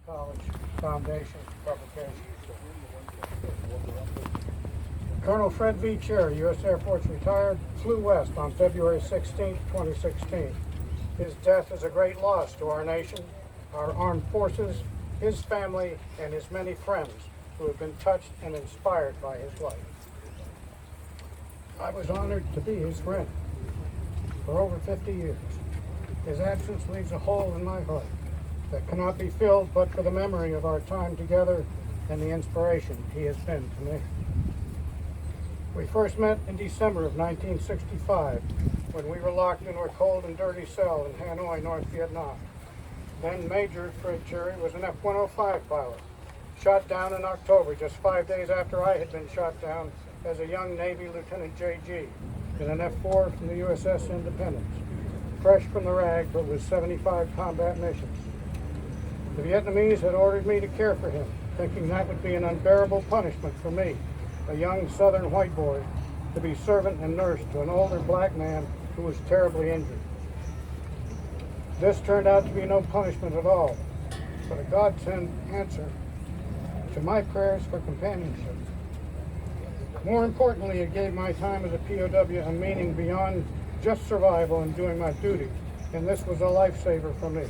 College Foundation publication. Colonel Fred V. Cherry, U.S. Air Force retired, flew west on February 16, 2016. His death is a great loss to our nation, our armed forces, his family, and his many friends who have been touched and inspired by his life. I was honored to be his friend for over 50 years. His absence leaves a hole in my heart that cannot be filled but for the memory of our time together and the inspiration he has been to me. We first met in December of 1965 when we were locked into a cold and dirty cell in Hanoi, North Vietnam. Then Major Fred Cherry was an F-105 pilot, shot down in October, just 5 days after I had been shot down as a young Navy Lieutenant JG in an F-4 from the USS Independence, fresh from the rag but with 75 combat missions. The Vietnamese had ordered me to care for him, thinking that would be an unbearable punishment for me, a young southern white boy, to be servant and nurse to an older black man who was terribly injured. This turned out to be no punishment at all, but a godsend answer to my prayers for companionship. More importantly, it gave my time as a POW a meaning beyond just survival and doing my duty, and this was a lifesaver for me.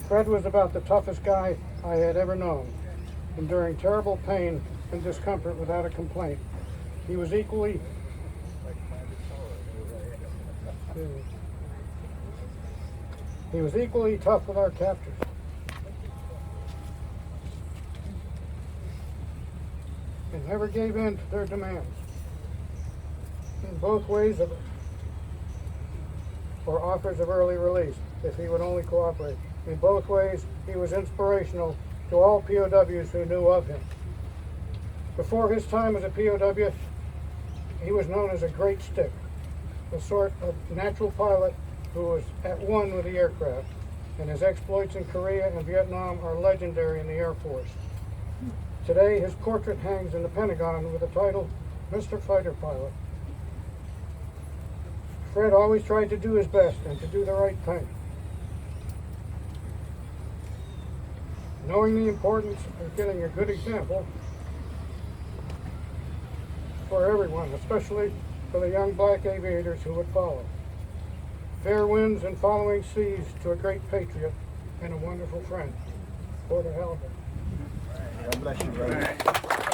Fred was about the toughest guy I had ever known, enduring terrible pain and discomfort without a complaint. He was equally tough with our captors. And never gave in to their demands. In both ways or offers of early release, if he would only cooperate. In both ways, he was inspirational to all POWs who knew of him. Before his time as a POW, he was known as a great stick, a sort of natural pilot who was at one with the aircraft, and his exploits in Korea and Vietnam are legendary in the Air Force. Today, his portrait hangs in the Pentagon with the title, Mr. Fighter Pilot. Fred always tried to do his best and to do the right thing. Knowing the importance of getting a good example for everyone, especially for the young black aviators who would follow. Fair winds and following seas to a great patriot and a wonderful friend, Porter Halliburton. God bless you, brother.